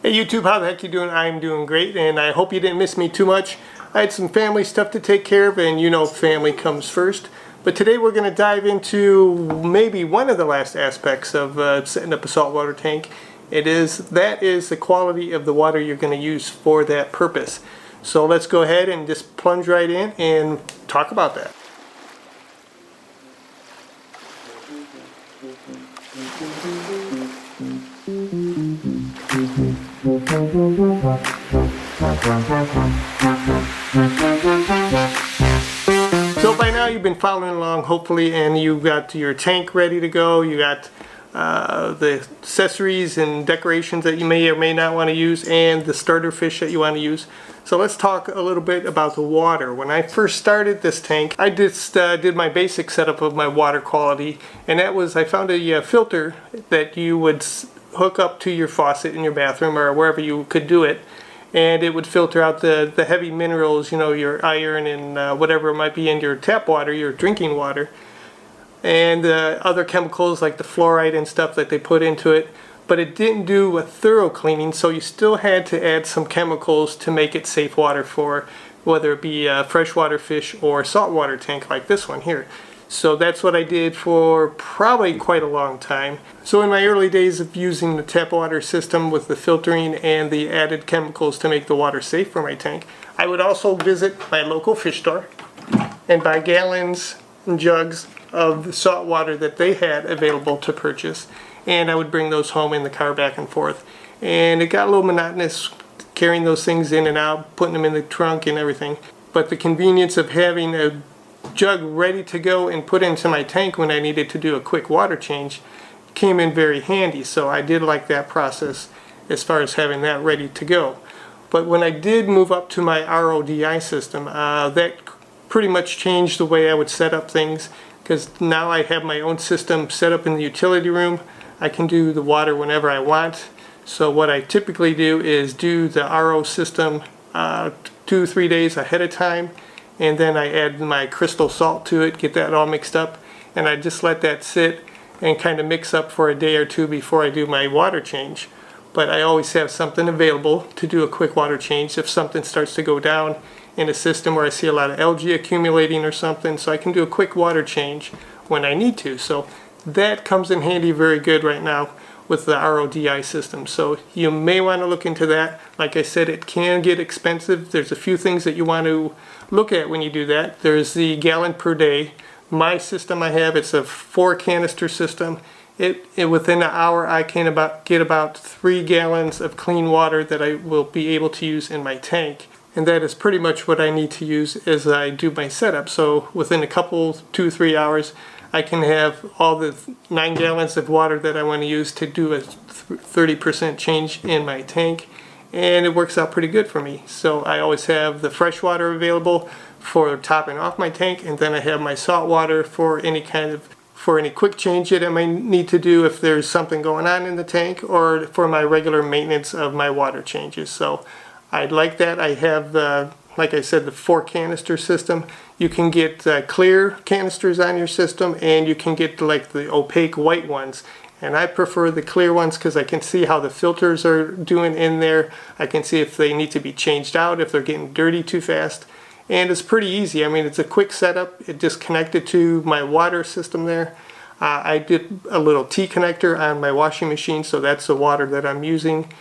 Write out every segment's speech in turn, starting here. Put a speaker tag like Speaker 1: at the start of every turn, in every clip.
Speaker 1: Hey YouTube, how the heck you doing? I'm doing great, and I hope you didn't miss me too much. I had some family stuff to take care of, and you know family comes first. But today we're going to dive into maybe one of the last aspects of setting up a saltwater tank. That is the quality of the water you're going to use for that purpose. So let's go ahead and just plunge right in and talk about that. So by now you've been following along hopefully, and you've got your tank ready to go. You got the accessories and decorations that you may or may not want to use, and the starter fish that you want to use. So let's talk a little bit about the water. When I first started this tank, I just did my basic setup of my water quality, and that was I found a filter that you would hook up to your faucet in your bathroom or wherever you could do it, and it would filter out the heavy minerals, you know, your iron and whatever might be in your tap water, your drinking water, and other chemicals like the fluoride and stuff that they put into it. But it didn't do a thorough cleaning, so you still had to add some chemicals to make it safe water for whether it be a freshwater fish or saltwater tank like this one here. So that's what I did for probably quite a long time. So in my early days of using the tap water system with the filtering and the added chemicals to make the water safe for my tank, I would also visit my local fish store and buy gallons and jugs of the salt water that they had available to purchase, and I would bring those home in the car back and forth. And it got a little monotonous carrying those things in and out, putting them in the trunk and everything. But the convenience of having a jug ready to go and put into my tank when I needed to do a quick water change came in very handy. So I did like that process as far as having that ready to go. But when I did move up to my RODI system, that pretty much changed the way I would set up things, because now I have my own system set up in the utility room. I can do the water whenever I want. So what I typically do is do the RO system 2-3 days ahead of time, and then I add my crystal salt to it, get that all mixed up, and I just let that sit and kind of mix up for a day or two before I do my water change. But I always have something available to do a quick water change if something starts to go down in a system where I see a lot of algae accumulating or something, so I can do a quick water change when I need to. So that comes in handy very good right now with the RODI system. So you may want to look into that. Like I said, it can get expensive. There's a few things that you want to look at when you do that. There's the gallon per day. My system I have, it's a 4 canister system. Within an hour I can get about 3 gallons of clean water that I will be able to use in my tank. And that is pretty much what I need to use as I do my setup. So within a couple, 2-3 hours, I can have all the 9 gallons of water that I want to use to do a 30% change in my tank, and it works out pretty good for me. So I always have the fresh water available for topping off my tank, and then I have my salt water for any quick change that I might need to do if there's something going on in the tank, or for my regular maintenance of my water changes. So I like that. I have like I said, the 4 canister system. You can get clear canisters on your system, and you can get like the opaque white ones. And I prefer the clear ones because I can see how the filters are doing in there. I can see if they need to be changed out, if they're getting dirty too fast. And it's pretty easy. I mean, it's a quick setup. It just connected to my water system there. I did a little T connector on my washing machine, so that's the water that I'm using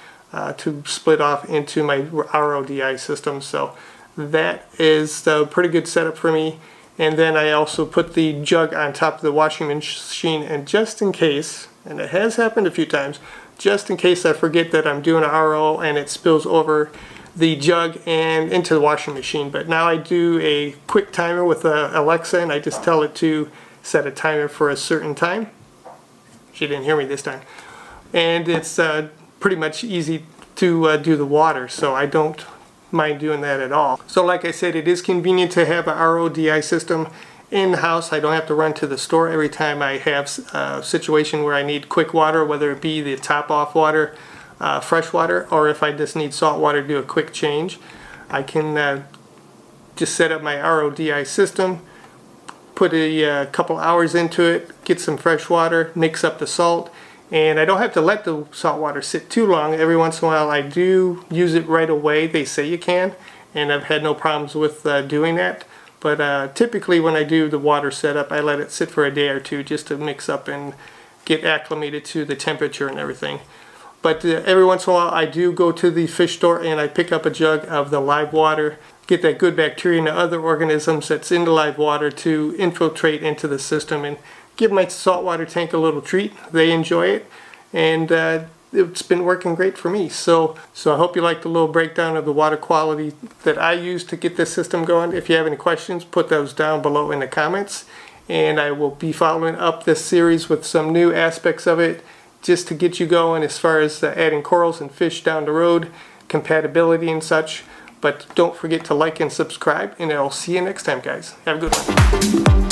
Speaker 1: to split off into my RODI system. So that is a pretty good setup for me. And then I also put the jug on top of the washing machine, and just in case, and it has happened a few times, just in case I forget that I'm doing an RO and it spills over the jug and into the washing machine. But now I do a quick timer with Alexa, and I just tell it to set a timer for a certain time. She didn't hear me this time. And it's pretty much easy to do the water, so I don't mind doing that at all. So like I said, it is convenient to have a RODI system in the house. I don't have to run to the store every time I have a situation where I need quick water, whether it be the top off water, fresh water, or if I just need salt water to do a quick change. I can just set up my RODI system, put a couple hours into it, get some fresh water, mix up the salt, And I don't have to let the saltwater sit too long. Every once in a while I do use it right away. They say you can, and I've had no problems with doing that. But typically when I do the water setup, I let it sit for a day or two just to mix up and get acclimated to the temperature and everything. But every once in a while I do go to the fish store and I pick up a jug of the live water, get that good bacteria and the other organisms that's in the live water to infiltrate into the system and give my saltwater tank a little treat. They enjoy it, and it's been working great for me. So I hope you liked the little breakdown of the water quality that I use to get this system going. If you have any questions, put those down below in the comments, and I will be following up this series with some new aspects of it just to get you going as far as adding corals and fish down the road, compatibility and such. But don't forget to like and subscribe, and I'll see you next time, guys. Have a good one.